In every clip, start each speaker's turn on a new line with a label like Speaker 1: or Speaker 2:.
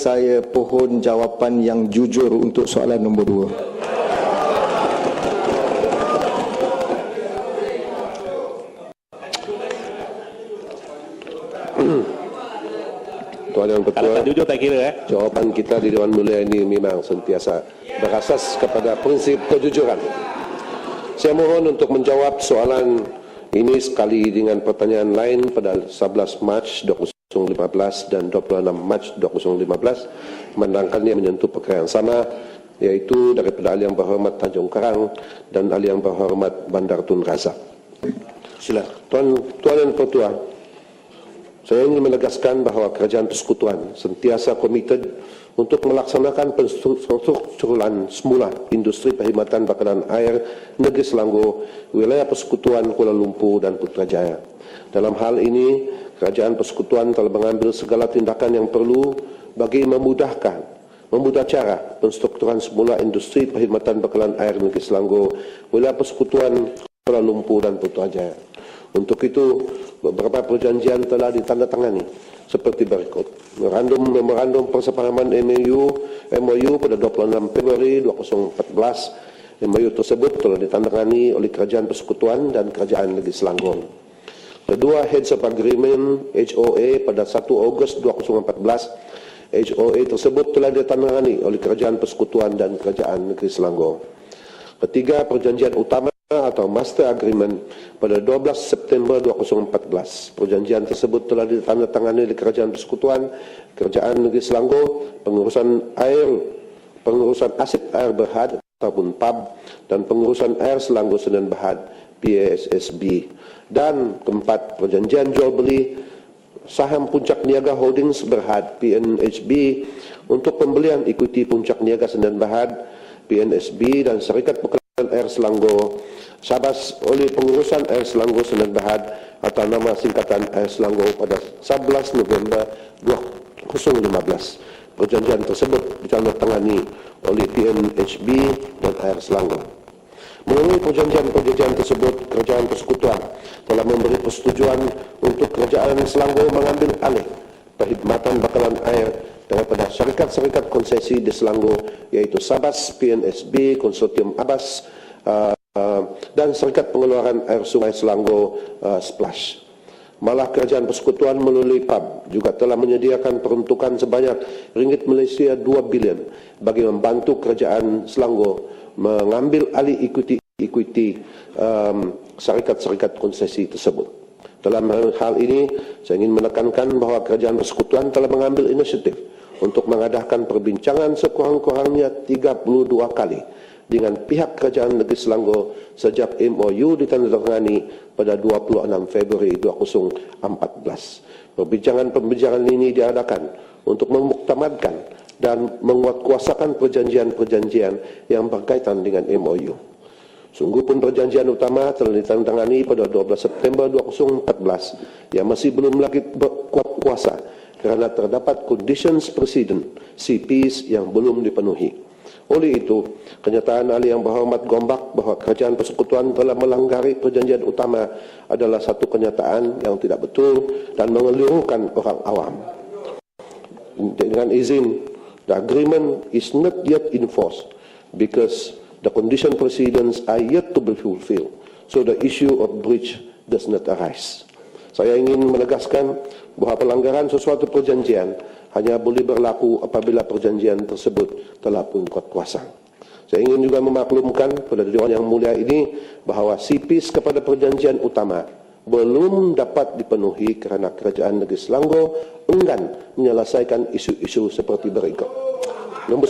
Speaker 1: saya pohon jawapan yang jujur untuk soalan nombor 2.
Speaker 2: Tuan Yang Ketua,
Speaker 3: jujur tak kira
Speaker 2: jawapan kita di Dewan Mulia ini memang sentiasa berasas kepada prinsip kejujuran. Saya mohon untuk menjawab soalan ini sekali dengan pertanyaan lain pada 11 Mac 2015 dan 26 Mac 2015, memandangkannya menyentuh perkara yang sama, yaitu daripada Ahli Yang Berhormat Tanjung Karang dan Ahli Yang Berhormat Bandar Tun Razak. Silakan. Tuan Yang Ketua, saya ingin menegaskan bahawa Kerajaan Persekutuan sentiasa komited untuk melaksanakan penstrukturan semula industri perkhidmatan bakalan air negeri Selangor, wilayah Persekutuan Kuala Lumpur dan Putrajaya. Dalam hal ini, Kerajaan Persekutuan telah mengambil segala tindakan yang perlu bagi memudah cara penstrukturan semula industri perkhidmatan bakalan air negeri Selangor, wilayah Persekutuan Kuala Lumpur dan Putrajaya. Untuk itu, beberapa perjanjian telah ditandatangani seperti berikut. Memorandum persepahaman MOU pada 26 Februari 2014. MOU tersebut telah ditandatangani oleh Kerajaan Persekutuan dan Kerajaan Negeri Selangor. Kedua, Heads of Agreement HOA pada 1 Ogos 2014. HOA tersebut telah ditandatangani oleh Kerajaan Persekutuan dan Kerajaan Negeri Selangor. Ketiga, perjanjian utama atau Master Agreement pada 12 September 2014. Perjanjian tersebut telah ditandatangani oleh Kerajaan Persekutuan, Kerajaan Negeri Selangor, pengurusan aset air berhad ataupun PAB dan pengurusan air Selangor Senen Berhad PASSB. Dan keempat, perjanjian jual beli saham Puncak Niaga Holdings Berhad PNHB untuk pembelian ekuiti Puncak Niaga Senen Berhad PNSB dan Syarikat Pekalian Air Selangor Sabas oleh pengurusan Air Selangor Senen Berhad atau nama singkatan Air Selangor pada 11 November 2015. Perjanjian tersebut ditandatangani oleh PNHB dan Air Selangor. Melalui perjanjian tersebut, Kerajaan Persekutuan telah memberi persetujuan untuk Kerajaan Selangor mengambil alih perkhidmatan bakalan air daripada syarikat-syarikat konsesi di Selangor, iaitu Sabas, PNSB, Konsortium Abas, dan Syarikat Pengeluaran Air Sungai Selangor Splash. Malah Kerajaan Persekutuan melalui PAB juga telah menyediakan peruntukan sebanyak ringgit Malaysia 2 bilion bagi membantu Kerajaan Selangor mengambil alih ekuiti syarikat-syarikat konsesi tersebut. Dalam hal ini, saya ingin menekankan bahawa Kerajaan Persekutuan telah mengambil inisiatif untuk mengadakan perbincangan sekurang-kurangnya 32 kali dengan pihak Kerajaan Negeri Selangor sejak MOU ditandatangani pada 26 Februari 2014. Perbincangan ini diadakan untuk memuktamadkan dan menguatkuasakan perjanjian-perjanjian yang berkaitan dengan MOU. Sungguh pun perjanjian utama telah ditandatangani pada 12 September 2014 yang masih belum lagi berkuat kuasa kerana terdapat conditions precedent CPs yang belum dipenuhi. Oleh itu, kenyataan Ahli Yang Berhormat Gombak bahawa Kerajaan Persekutuan telah melanggar perjanjian utama adalah satu kenyataan yang tidak betul dan mengelirukan orang awam. Dengan izin, the agreement is not yet enforced because the condition precedents are yet to be fulfilled, so the issue of breach does not arise. Saya ingin menegaskan bahawa pelanggaran sesuatu perjanjian hanya boleh berlaku apabila perjanjian tersebut telah pun kuat kuasa. Saya ingin juga memaklumkan pada Dewan Yang Mulia ini bahawa CPs kepada perjanjian utama belum dapat dipenuhi kerana Kerajaan Negeri Selangor enggan menyelesaikan isu-isu seperti berikut. Nombor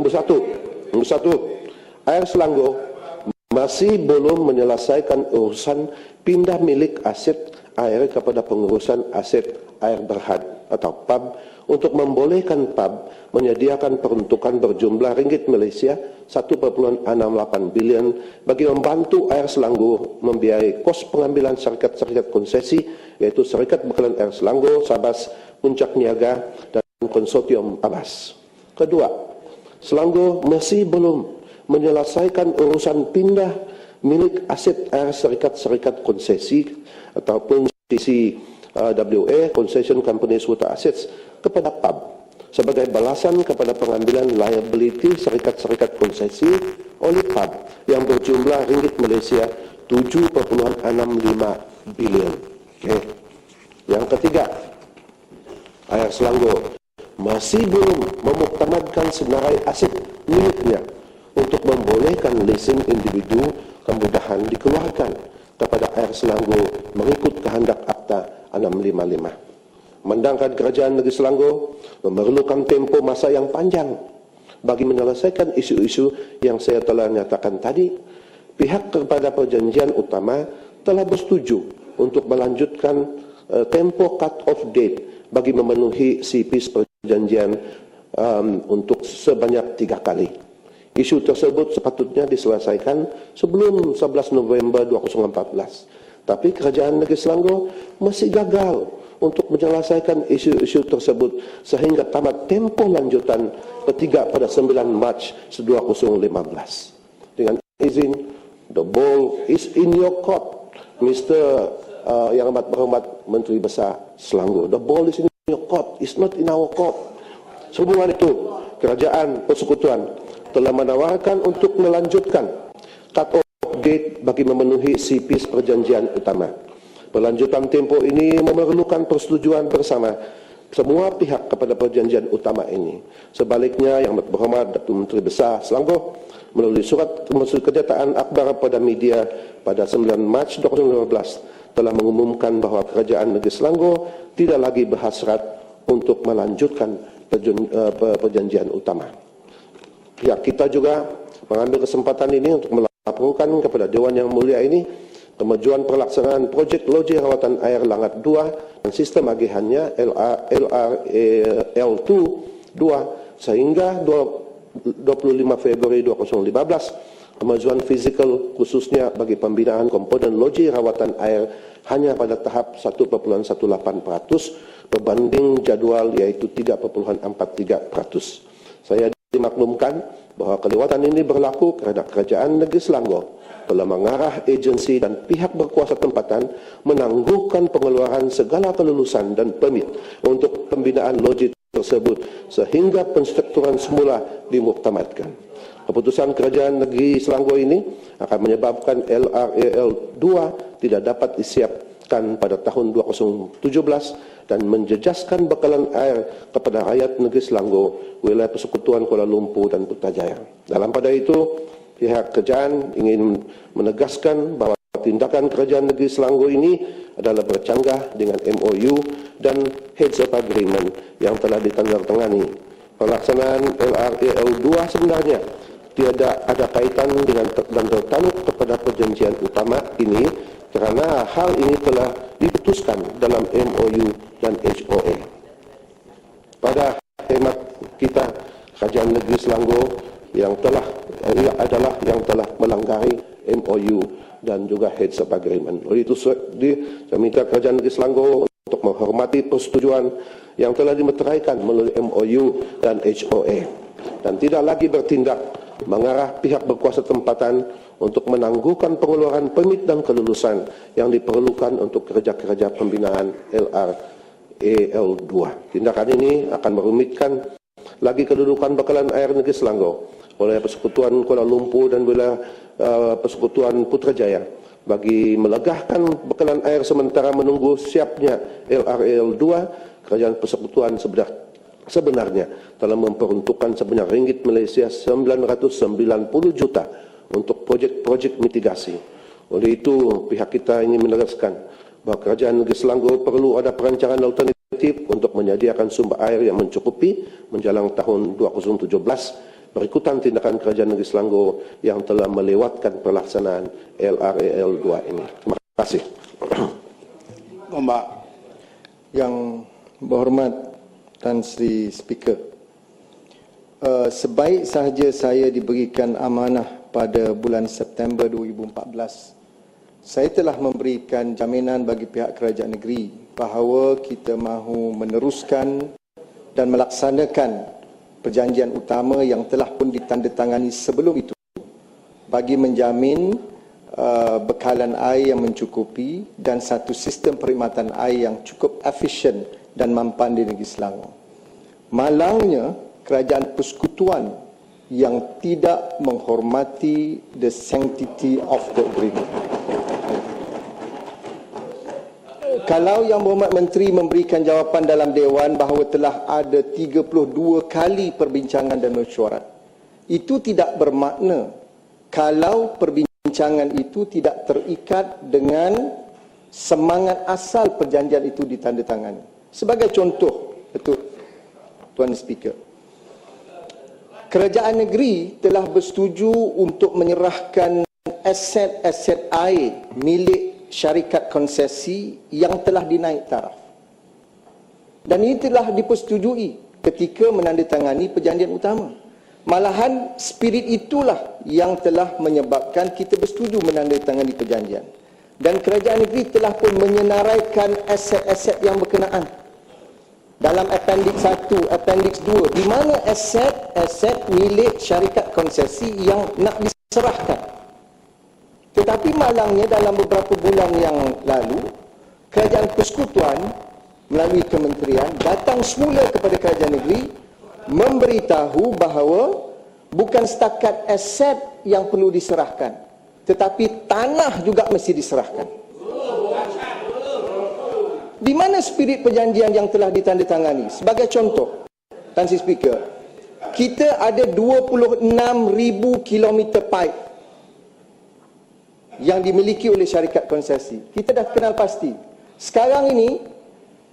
Speaker 2: satu, Air Selangor masih belum menyelesaikan urusan pindah milik aset air kepada pengurusan aset air berhad atau PAB untuk membolehkan PAB menyediakan peruntukan berjumlah ringgit Malaysia 1.68 bilion bagi membantu Air Selangor membiayai kos pengambilan syarikat-syarikat konsesi, yaitu Syarikat Bekalan Air Selangor, Sabas, Puncak Niaga dan Konsortium Abas. Kedua, Selangor masih belum menyelesaikan urusan pindah milik aset air syarikat-syarikat konsesi ataupun CCWA, Concession Companies Water Assets, kepada PAB sebagai balasan kepada pengambilan liability syarikat-syarikat konsesi oleh PAB yang berjumlah ringgit Malaysia 7.65 bilion. Okay. Yang ketiga, Air Selangor masih belum memuktamadkan senarai aset miliknya untuk membolehkan lesen individu kemudahan dikeluarkan kepada Air Selangor mengikut kehendak Akta 655. Memandangkan Kerajaan Negeri Selangor memerlukan tempoh masa yang panjang bagi menyelesaikan isu-isu yang saya telah nyatakan tadi, pihak kepada perjanjian utama telah bersetuju untuk melanjutkan tempoh cut-off date bagi memenuhi CPs perjanjian untuk sebanyak 3 kali. Isu tersebut sepatutnya diselesaikan sebelum 11 November 2014. Tapi Kerajaan Negeri Selangor masih gagal untuk menyelesaikan isu-isu tersebut sehingga tamat tempoh lanjutan ketiga pada 9 Mac 2015. Dengan izin, the ball is in your court, Mr. Yang amat berhormat Menteri Besar Selangor. The ball is in your court, it's not in our court. Sehubungan itu, Kerajaan Persekutuan telah menawarkan untuk melanjutkan cut-off date bagi memenuhi CPs perjanjian utama. Perlanjutan tempoh ini memerlukan persetujuan bersama semua pihak kepada perjanjian utama ini. Sebaliknya, Yang amat berhormat Datuk Menteri Besar Selangor melalui surat kenyataan akhbar pada media pada 9 Mac 2015 telah mengumumkan bahawa Kerajaan Negeri Selangor tidak lagi berhasrat untuk melanjutkan perjanjian utama. Pihak kita juga mengambil kesempatan ini untuk melaporkan kepada Dewan Yang Mulia ini kemajuan pelaksanaan projek loji rawatan air Langat 2 dan sistem agihannya LRAL2 sehingga 25 Februari 2015 kemajuan fizikal khususnya bagi pembinaan komponen loji rawatan air hanya pada tahap 1.18% berbanding jadual iaitu 3.43%. Saya dimaklumkan bahawa kelewatan ini berlaku kerana Kerajaan Negeri Selangor telah mengarah agensi dan pihak berkuasa tempatan menangguhkan pengeluaran segala kelulusan dan permit untuk pembinaan loji tersebut sehingga penstrukturan semula dimuktamadkan. Keputusan Kerajaan Negeri Selangor ini akan menyebabkan LRAL2 tidak dapat disiapkan pada tahun 2017 dan menjejaskan bekalan air kepada rakyat Negeri Selangor, wilayah Persekutuan Kuala Lumpur dan Putrajaya. Dalam pada itu, pihak kerajaan ingin menegaskan bahawa tindakan Kerajaan Negeri Selangor ini adalah bercanggah dengan MOU dan Heads of Agreement yang telah ditandatangani. Pelaksanaan LRAL2 sebenarnya tiada ada kaitan dengan dan tertakluk kepada perjanjian utama ini kerana hal ini telah diputuskan dalam MOU dan HOA. Pada hemat kita, Kerajaan Negeri Selangor yang telah melanggaри MOU dan juga Heads of Agreement. Oleh itu, saya minta Kerajaan Negeri Selangor untuk menghormati persetujuan yang telah dimeteraikan melalui MOU dan HOA dan tidak lagi bertindak mengarah pihak berkuasa tempatan untuk menangguhkan pengeluaran permit dan kelulusan yang diperlukan untuk kerja-kerja pembinaan LRAL2. Tindakan ini akan merumitkan lagi kedudukan bekalan air Negeri Selangor oleh Persekutuan Kuala Lumpur dan wilayah Persekutuan Putrajaya bagi melegahkan bekalan air sementara menunggu siapnya LRAL2. Kerajaan Persekutuan sebenarnya telah memperuntukkan sebanyak ringgit Malaysia 990 juta untuk projek-projek mitigasi. Oleh itu, pihak kita ingin menegaskan bahawa Kerajaan Negeri Selangor perlu ada perancangan alternatif untuk menyediakan sumber air yang mencukupi menjelang tahun 2017 berikutan tindakan Kerajaan Negeri Selangor yang telah melewatkan pelaksanaan LRAL2 ini. Terima kasih.
Speaker 1: Mbak Yang Berhormat Tan Sri Speaker, sebaik sahaja saya diberikan amanah pada bulan September 2014, saya telah memberikan jaminan bagi pihak kerajaan negeri bahawa kita mahu meneruskan dan melaksanakan perjanjian utama yang telah pun ditandatangani sebelum itu bagi menjamin bekalan air yang mencukupi dan satu sistem perkhidmatan air yang cukup efisien dan mampan di Negeri Selangor. malangnya kerajaan persekutuan yang tidak menghormati the sanctity of the agreement. Kalau Yang Berhormat Menteri memberikan jawapan dalam Dewan bahawa telah ada 32 kali perbincangan dan mesyuarat, itu tidak bermakna kalau perbincangan itu tidak terikat dengan semangat asal perjanjian itu ditandatangani. Sebagai contoh, Tuan Speaker, kerajaan negeri telah bersetuju untuk menyerahkan aset-aset air milik syarikat konsesi yang telah dinaik taraf. Dan ini telah dipersetujui ketika menandatangani perjanjian utama. Malahan spirit itulah yang telah menyebabkan kita bersetuju menandatangani perjanjian. Dan kerajaan negeri telah pun menyenaraikan aset-aset yang berkenaan dalam Appendix 1, Appendix 2, di mana aset-aset milik syarikat konsesi yang nak diserahkan. Tetapi malangnya dalam beberapa bulan yang lalu, kerajaan persekutuan melalui kementerian datang semula kepada kerajaan negeri memberitahu bahawa bukan setakat aset yang perlu diserahkan, tetapi tanah juga mesti diserahkan. Di mana spirit perjanjian yang telah ditandatangani? Sebagai contoh, Tan Sri Speaker, kita ada 26,000 kilometer pipe yang dimiliki oleh syarikat konsesi. Kita dah kenal pasti. Sekarang ini,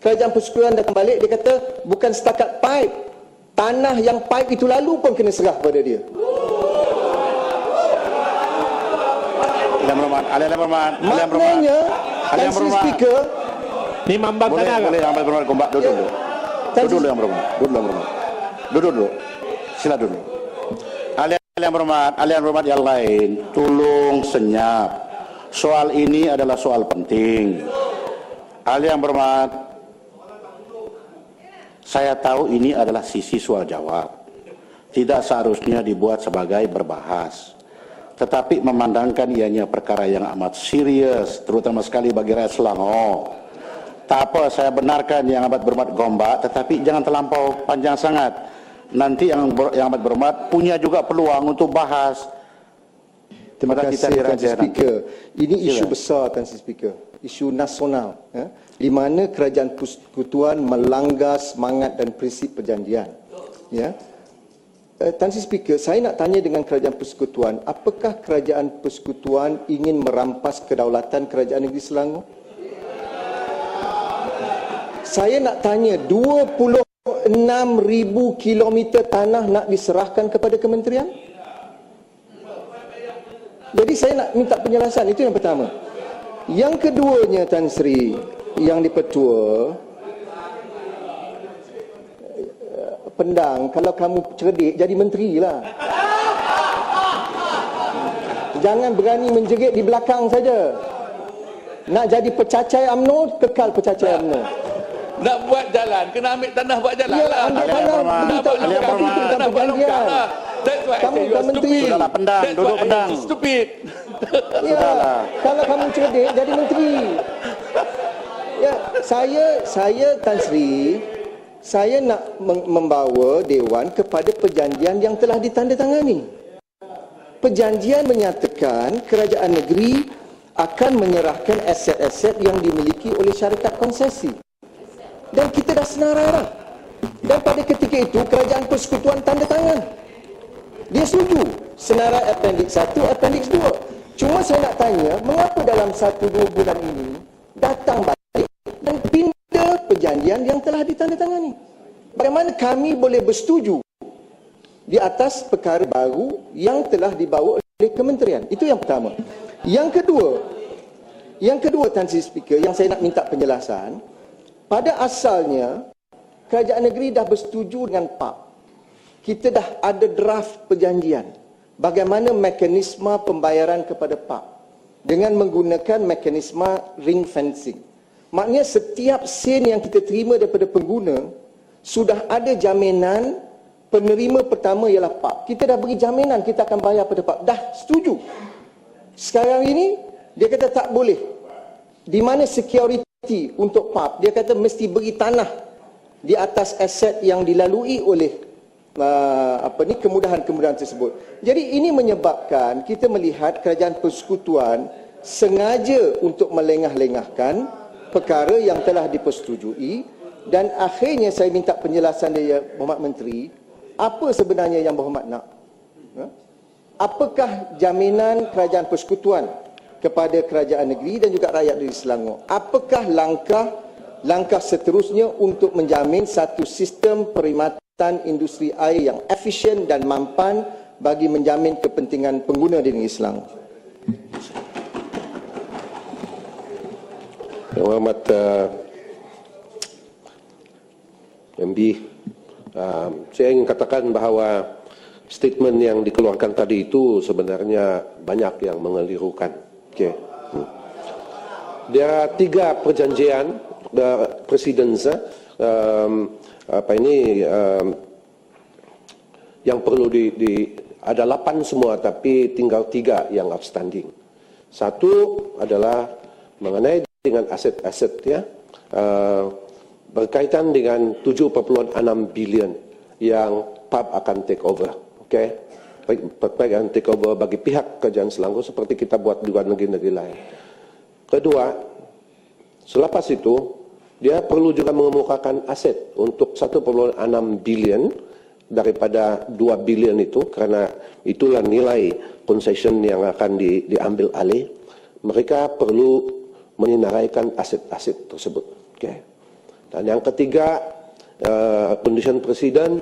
Speaker 1: kerajaan persekutuan datang balik, dia kata bukan setakat pipe, tanah yang pipe itu lalu pun kena serah pada dia. Maknanya, Tan Sri Speaker,
Speaker 3: ni mambang tanah.
Speaker 4: Boleh Yang Berhormat Gombak duduk dulu. Duduk dulu Yang Berhormat. Duduk dulu. Sila dulu. Ahli Yang Berhormat yang lain, tolong senyap. Soal ini adalah soal penting. Ahli Yang Berhormat, saya tahu ini adalah sisi soal jawab. Tidak seharusnya dibuat sebagai berbahas. Tetapi memandangkan ianya perkara yang amat serius, terutama sekali bagi rakyat Selangor. Tak apa, saya benarkan Yang Amat Berhormat Gombak, tetapi jangan terlampau panjang sangat. Nanti yang amat berhormat punya juga peluang untuk bahas.
Speaker 1: Terima kasih Tan Sri Speaker. Ini isu besar Tan Sri Speaker, isu nasional, di mana kerajaan persekutuan melanggar semangat dan prinsip perjanjian. Tan Sri Speaker, saya nak tanya dengan kerajaan persekutuan, apakah kerajaan persekutuan ingin merampas kedaulatan kerajaan negeri Selangor? Saya nak tanya, 26,000 kilometer tanah nak diserahkan kepada kementerian? Jadi saya nak minta penjelasan, itu yang pertama. Yang keduanya, Tan Sri, yang dipertua, Pendang, kalau kamu cerdik, jadi menteri lah. Jangan berani menjerit di belakang saja. Nak jadi pecacai UMNO, kekal pecacai UMNO.
Speaker 3: Nak buat jalan, kena ambil tanah buat jalan lah.
Speaker 1: Ambil tanah,
Speaker 3: tanah buat longkang lah. That's why
Speaker 1: kamu bukan menteri.
Speaker 4: Sudahlah, Pendang, duduk Pendang.
Speaker 3: Stupid.
Speaker 1: Ya, kalau kamu cerdik, jadi menteri. Ya, saya Tan Sri, saya nak membawa Dewan kepada perjanjian yang telah ditandatangani. Perjanjian menyatakan kerajaan negeri akan menyerahkan aset-aset yang dimiliki oleh syarikat konsesi. Dan kita dah senarai. Dan pada ketika itu, kerajaan persekutuan tanda tangan. Dia setuju senarai Appendix 1, Appendix 2. Cuma saya nak tanya, mengapa dalam 1-2 bulan ini datang balik dan pindah perjanjian yang telah ditandatangani? Bagaimana kami boleh bersetuju di atas perkara baru yang telah dibawa oleh kementerian? Itu yang pertama. Yang kedua Tan Sri Speaker, yang saya nak minta penjelasan, pada asalnya kerajaan negeri dah bersetuju dengan PAP. Kita dah ada draft perjanjian bagaimana mekanisme pembayaran kepada PAP dengan menggunakan mekanisme ring fencing. Maknanya setiap sen yang kita terima daripada pengguna sudah ada jaminan. Penerima pertama ialah PAP. Kita dah beri jaminan kita akan bayar pada PAP. Dah setuju. Sekarang ini dia kata tak boleh. Di mana security untuk PAP? Dia kata mesti beri tanah di atas aset yang dilalui oleh kemudahan-kemudahan tersebut. Jadi ini menyebabkan kita melihat kerajaan persekutuan sengaja untuk melengah-lengahkan perkara yang telah dipersetujui, dan akhirnya saya minta penjelasan dari Berhormat Menteri, apa sebenarnya yang Berhormat nak? Apakah jaminan kerajaan persekutuan kepada kerajaan negeri dan juga rakyat di Selangor? Apakah langkah seterusnya untuk menjamin satu sistem perkhidmatan industri air yang efisien dan mampan bagi menjamin kepentingan pengguna di negeri Selangor?
Speaker 2: Yang Hormat MB, saya ingin katakan bahawa statement yang dikeluarkan tadi itu sebenarnya banyak yang mengelirukan. Okay. Dia 3 perjanjian presiden yang perlu ada 8 semua, tapi tinggal 3 yang outstanding. Satu adalah mengenai dengan aset-aset, ya, berkaitan dengan 7.6 bilion yang PAB akan take over. Okay? Akan take over bagi pihak kerajaan Selangor seperti kita buat di luar negeri-negeri lain. Kedua, selepas itu dia perlu juga mengemukakan aset untuk 1.6 bilion daripada 2 bilion itu, karena itulah nilai concession yang akan diambil alih. Mereka perlu menyenaraikan aset-aset tersebut. Okay. Dan yang ketiga, condition presiden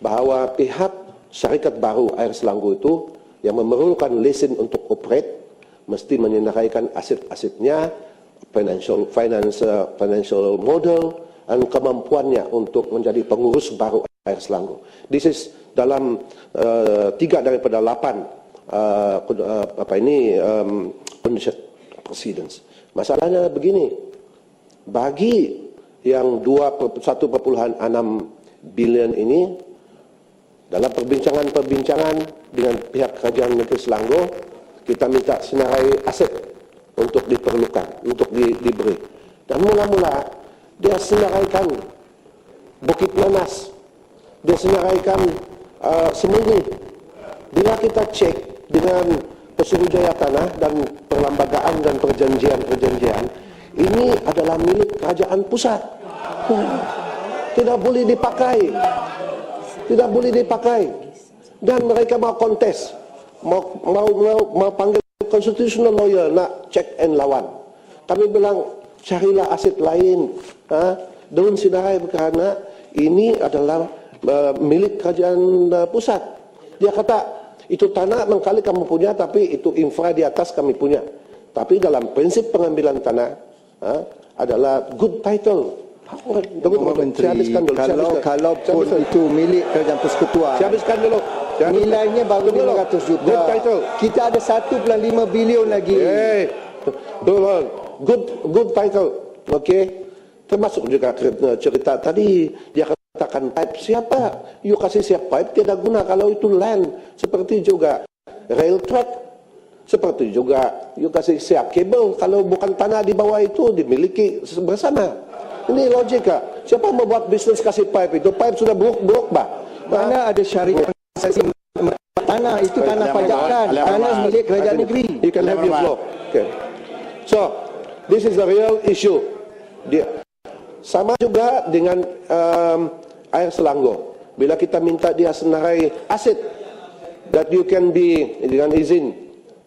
Speaker 2: bahawa pihak syarikat baru Air Selangor itu yang memerlukan lesen untuk operate mesti menyenaraikan aset-asetnya, financial model dan kemampuannya untuk menjadi pengurus baru Air Selangor. This is dalam 3 daripada 8 condition presidents. Masalahnya begini, bagi yang 1.6 bilion ini, dalam perbincangan dengan pihak kerajaan negeri Selangor, kita minta senarai aset untuk diperlukan, untuk diberi. Dan mula-mula dia senaraikan Bukit Nanas, dia senaraikan Semulni. Bila kita cek dengan Pesuruhjaya Tanah dan perlembagaan dan perjanjian-perjanjian, ini adalah milik kerajaan pusat. Tidak boleh dipakai. Tidak boleh dipakai. Dan mereka mau kontes, mau panggil constitutional lawyer nak check and lawan. Kami bilang carilah aset lain, don't sinarai, kerana ini adalah milik kerajaan pusat. Dia kata itu tanah mengkali kamu punya, tapi itu infra di atas kami punya. Tapi dalam prinsip pengambilan tanah adalah good title.
Speaker 1: Menteri, kalau pun itu milik kerajaan persekutuan,
Speaker 2: saya habiskan dulu.
Speaker 1: Nilainya baru 500 juta. Kita ada 1.5 bilion lagi.
Speaker 2: Good title. Okey. Termasuk juga cerita tadi dia katakan pipe. Siapa? You kasih siap pipe tidak guna kalau itu land. Seperti juga rail track. Seperti juga you kasih siap kabel kalau bukan tanah di bawah itu dimiliki bersama. Ini logika. Siapa mau buat bisnes kasih pipe itu? Pipe sudah buruk-buruk bah.
Speaker 1: Mana ada syarikat tanah itu tanah pajakan, tanah milik kerajaan negeri.
Speaker 2: You can have your floor. Okay. So, this is the real issue. Dia sama juga dengan Air Selangor. Bila kita minta dia senarai aset that you can be dengan izin,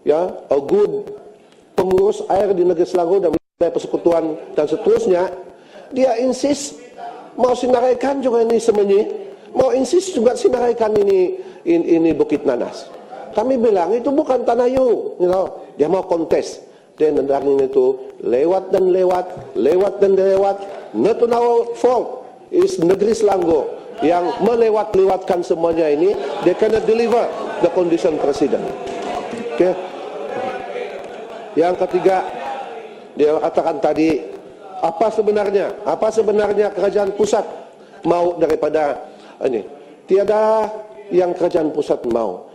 Speaker 2: ya, a good pengurus air di negeri Selangor dan wilayah persekutuan dan seterusnya, dia insist mau sinaraikan juga ini Semenyi, mau insist juga sinaraikan ini Bukit Nanas. Kami bilang itu bukan tanah you know. Dia mau kontes. Dan itu lewat dan lewat. Not on our fault. Is negeri Selangor yang melewat-lewatkan semuanya ini. They cannot deliver the condition president. Okay. Yang ketiga, dia katakan tadi, apa sebenarnya kerajaan pusat mau daripada ini? Tiada yang kerajaan pusat mau.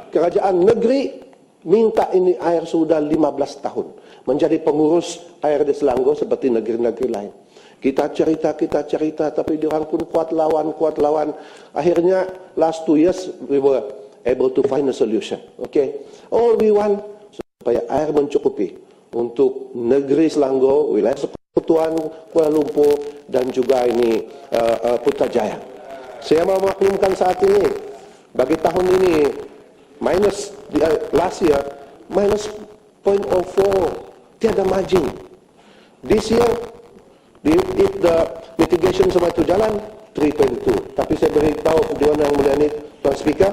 Speaker 2: Kerajaan negeri minta ini air sudah 15 tahun menjadi pengurus air di Selangor seperti negeri-negeri lain. Kita cerita, tapi diorang pun kuat lawan. Akhirnya, last 2 years, we were able to find a solution. Okay? All we want, supaya air mencukupi untuk negeri Selangor, wilayah Persekutuan Kuala Lumpur, dan juga ini Putrajaya. Saya memaklumkan saat ini, bagi tahun ini, minus last year, minus 0.04, tiada margin. This year, if the mitigation semua itu jalan, 3.2. Tapi saya beritahu Dewan Yang Mulia ini, Tuan Speaker,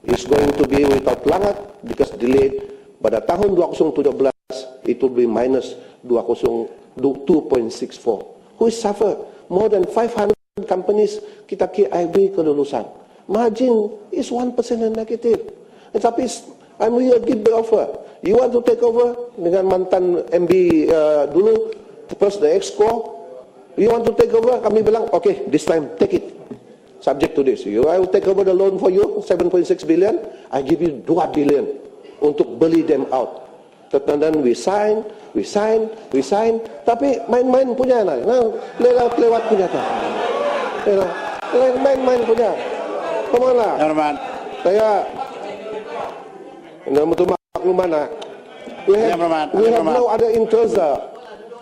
Speaker 2: is going to be without langat because delayed. Pada tahun 2017, it will be minus 2.64. Who is suffer? More than 500 companies kita KIB kelulusan. Margin is 1% and negative. Tapi I'm here give the offer. You want to take over dengan mantan MB dulu, first the Exco. You want to take over? Kami bilang, okay, this time take it. Subject to this. I will take over the loan for you, 7.6 billion. I give you 2 billion untuk beli them out. Dan we sign. Tapi main-main punya lah. Lewat punya tak. Main punya. Kemana?
Speaker 4: Norman.
Speaker 2: Saya betul makluman lah. We have no other interest.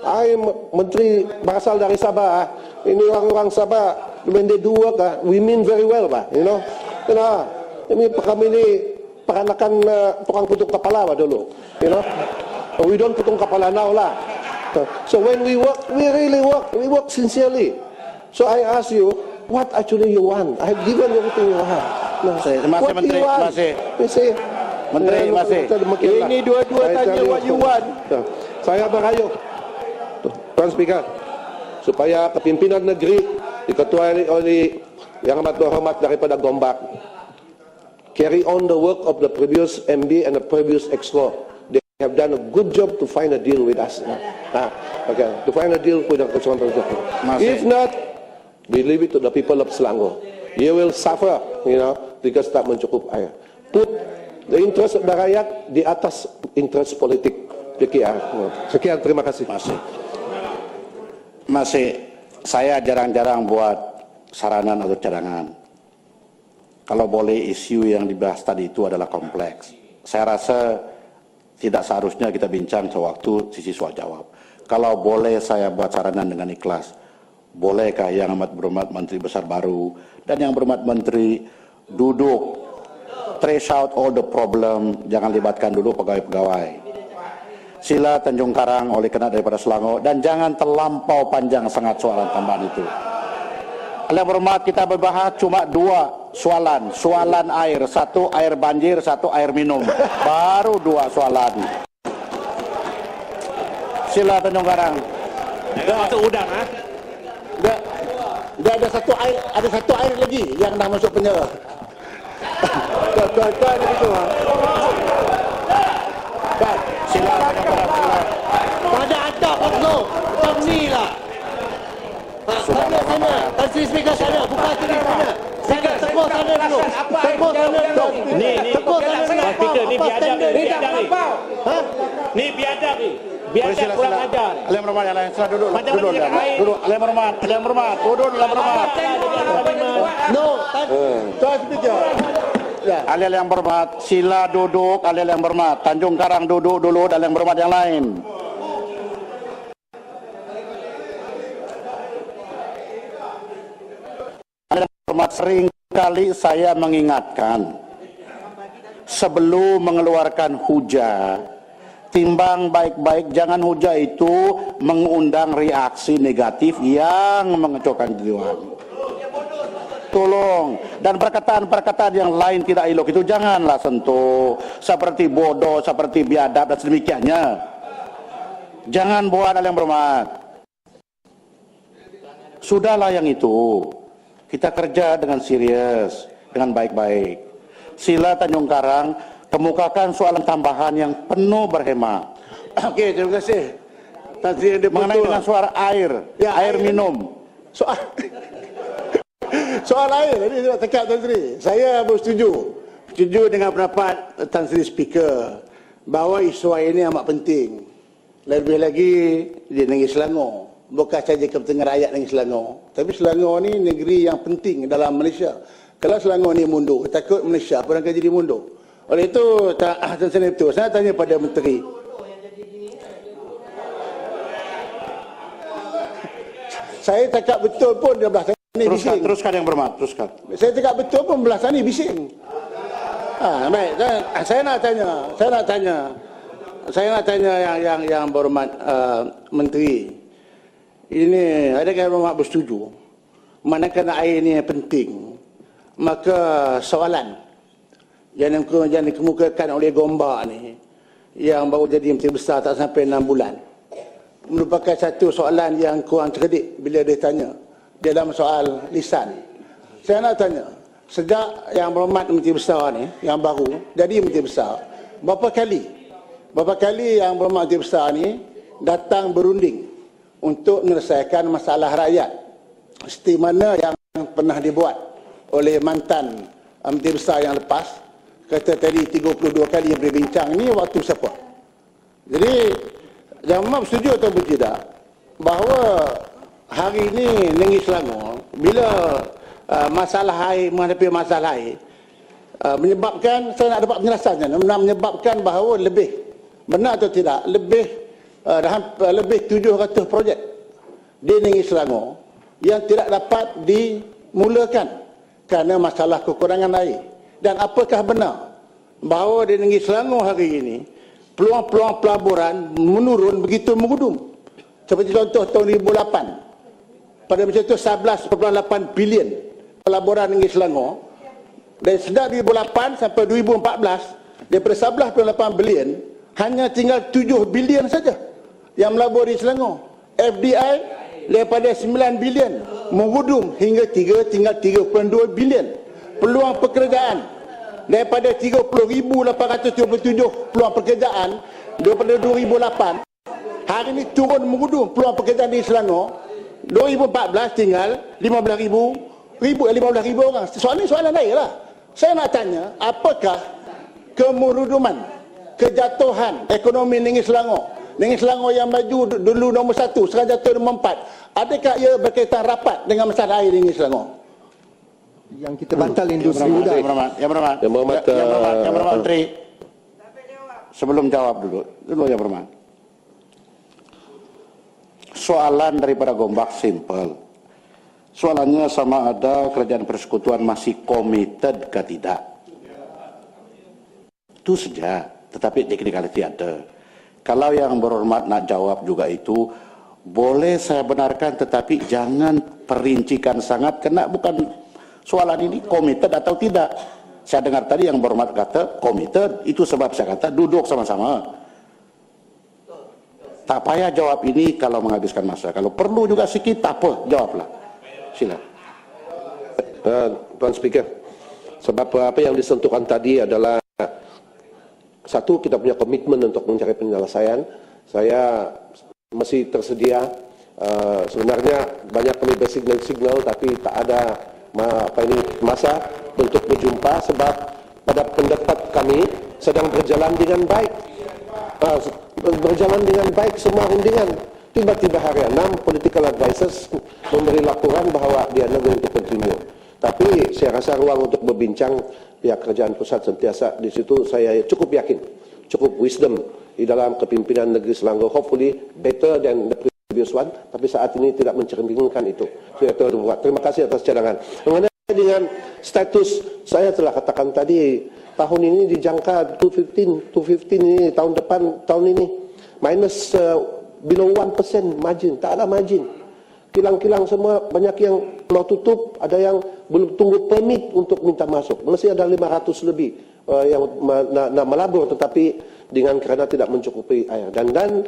Speaker 2: I menteri berasal dari Sabah. Ini orang-orang Sabah. When they do work, we mean very well, you know. Ini kami ni peranakan tukang putuk kepala dulu, you know. We don't putung kepala now lah. So when we work, we really work. We work sincerely. So I ask you, what actually you want? I have given everything you want.
Speaker 4: Masih Menteri, masih. Menteri, masih.
Speaker 3: Ini dua-dua tanya what you want.
Speaker 2: Saya berayuh, Tuan Speaker, supaya kepimpinan negeri diketuai oleh yang amat berhormat daripada Gombak carry on the work of the previous MB and the previous Exco. They have done a good job to find a deal with us. Okay, to find a deal with the Persekutuan. If not, we leave it to the people of Selangor. You will suffer, you know, because tak mencukup air. Put the interest of the rakyat di atas interest politik. Sekian, terima kasih.
Speaker 4: Masih. Saya jarang-jarang buat saranan atau cadangan. Kalau boleh, isu yang dibahas tadi itu adalah kompleks. Saya rasa tidak seharusnya kita bincang sewaktu sisi soal jawab. Kalau boleh saya buat saranan dengan ikhlas, bolehkah yang amat berhormat Menteri Besar baru dan yang berhormat Menteri duduk, trace out all the problem, jangan libatkan dulu pegawai-pegawai. Sila Tanjung Karang oleh kena daripada Selangor, dan jangan terlampau panjang sangat soalan tambahan itu. Yang berhormat, kita berbahas cuma 2 soalan. Soalan air, 1 air banjir, 1 air minum. Baru 2 soalan. Sila Tanjung Karang.
Speaker 3: Masuk udang, ha?
Speaker 5: Dia ada 1 air, lagi yang dah masuk penjara. Tuan-tuan begitu, ha?
Speaker 4: Sila Tanjung Karang.
Speaker 5: Pada atap tu, macam ni lah. Sana, Tan Sri Speaker sana, bukan sini sana. Sana, tepuk sana dulu. Tepuk sana dulu. Tepuk sana dulu.
Speaker 3: Speaker, ni biadab ni. Ni biadab ni. Biadab kurang ajar.
Speaker 4: Yang berhormat, yang lain sila duduk.
Speaker 3: Macam
Speaker 4: Duduk. Yang berhormat, duduk.
Speaker 5: No, Tuan Speaker.
Speaker 4: Alil yang berhormat, sila duduk. Alil yang berhormat, Tanjung Karang duduk dulu, dan yang berhormat yang lain. Alil yang berhormat, seringkali saya mengingatkan, sebelum mengeluarkan hujah, timbang baik-baik, jangan hujah itu mengundang reaksi negatif yang mengecokkan Dewan. Tolong, dan perkataan-perkataan yang lain tidak elok itu janganlah sentuh, seperti bodoh, seperti biadab dan sedemikiannya. Jangan buat hal yang berhormat. Sudahlah yang itu, kita kerja dengan serius, dengan baik-baik. Sila Tanjung Karang kemukakan soalan tambahan yang penuh berhemat.
Speaker 5: Okey, terima kasih.
Speaker 4: Mengenai dengan suara air,
Speaker 5: ya,
Speaker 4: air minum.
Speaker 5: Soal air, ini saya cakap Tan Sri. Saya setuju dengan pendapat Tan Sri Speaker bahawa isu air ini amat penting. Lebih lagi di negeri Selangor.
Speaker 6: bukan saja kepentingan rakyat negeri Selangor, tapi Selangor ni negeri yang penting dalam Malaysia. Kalau Selangor ni mundur, takut Malaysia pun akan jadi mundur. Oleh itu, saya tanya pada Menteri. Saya cakap betul pun dia belah sana ni bising. Teruskan yang berhormat, teruskan. Saya cakap betul pun belah sana ni bising. Baik, saya nak tanya yang berhormat Menteri. Ini adakah yang berhormat bersetuju? Manakala air ini penting, maka soalan yang dikemukakan oleh Gombak ni yang baru jadi Menteri Besar tak sampai 6 bulan merupakan satu soalan yang kurang cerdik bila dia tanya dalam soal lisan. Saya nak tanya, sejak yang berhormat Menteri Besar ni yang baru jadi Menteri Besar, berapa kali yang berhormat Menteri Besar ni datang berunding untuk menyelesaikan masalah rakyat seperti mana yang pernah dibuat oleh mantan Menteri Besar yang lepas. Kata tadi 32 kali yang berbincang ni waktu siapa? Jadi Yang Berhormat setuju atau tidak bahawa hari ini negeri Selangor bila masalah air, menghadapi masalah air menyebabkan, saya nak dapat penjelasannya, menyebabkan bahawa lebih, benar atau tidak, lebih 700 projek di negeri Selangor yang tidak dapat dimulakan kerana masalah kekurangan air. Dan apakah benar bahawa di negeri Selangor hari ini peluang-peluang pelaburan menurun begitu mengudum? Seperti contoh tahun 2008, pada masa itu 11.8 bilion pelaburan negeri Selangor. Dan sejak 2008 sampai 2014, daripada 11.8 bilion hanya tinggal 7 bilion saja yang melabur di Selangor. FDI daripada 9 bilion mengudum hingga tinggal 3.2 bilion. Peluang pekerjaan daripada 30,837 peluang pekerjaan daripada 2008, hari ini turun mengudum peluang pekerjaan di Selangor. 2014 tinggal 15,000 orang. Soalan lain lah. Saya nak tanya, apakah kemuruduman, kejatuhan ekonomi negeri Selangor? Negeri Selangor yang maju dulu nombor 1, sekarang jatuh nombor 4. Adakah ia berkaitan rapat dengan masalah air negeri Selangor?
Speaker 1: Yang kita batal industri udang.
Speaker 6: Yang berhormat Menteri. Sebelum jawab dulu yang berhormat. Soalan daripada Gombak simple. Soalannya sama ada kerajaan persekutuan masih committed ke tidak. Itu saja, tetapi technicality ada. Kalau yang berhormat nak jawab juga itu, boleh saya benarkan, tetapi jangan perincikan sangat, kena bukan soalan ini committed atau tidak. Saya dengar tadi yang berhormat kata committed, itu sebab saya kata duduk sama-sama. Tak payah jawab ini kalau menghabiskan masa. Kalau perlu juga sikit, tak apa, jawablah. Sila.
Speaker 2: Tuan Speaker, sebab apa yang disentuhkan tadi adalah satu, kita punya komitmen untuk mencari penyelesaian. Saya masih tersedia. Sebenarnya banyak kami bersignal, tapi tak ada masa untuk berjumpa sebab pada pendapat kami sedang berjalan dengan baik. Berjalan dengan baik semua rundingan. Tiba-tiba hari 6, political advisors memberi laporan bahawa dia going to continue. Tapi saya rasa ruang untuk berbincang pihak kerajaan pusat sentiasa di situ. Saya cukup yakin, cukup wisdom di dalam kepimpinan negeri Selangor. Hopefully better than the previous one. Tapi saat ini tidak mencerminkan itu. Terima kasih atas cadangan. Mengenai dengan status, saya telah katakan tadi, tahun ini dijangka 215 ini, tahun depan, tahun ini minus below 1% margin, tak ada margin. Kilang-kilang semua banyak yang pulau tutup, ada yang belum tunggu permit untuk minta masuk. Masih ada 500 lebih yang nak melabur, tetapi dengan kerana tidak mencukupi air. Dan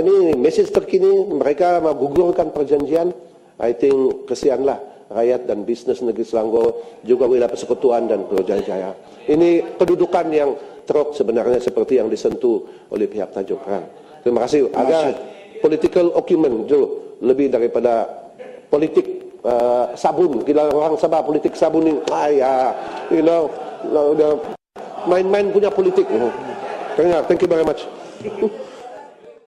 Speaker 2: ini message terkini, mereka menggugurkan perjanjian. I think kesianlah rakyat dan bisnes negeri Selangor, juga wilayah persekutuan dan Putrajaya. Ini kedudukan yang teruk sebenarnya seperti yang disentuh oleh pihak Tanjung Perang. Terima kasih. Ada political argument dulu lebih daripada politik sabun. Kita orang Sabah politik sabun ini, main-main punya politik. Thank you very much.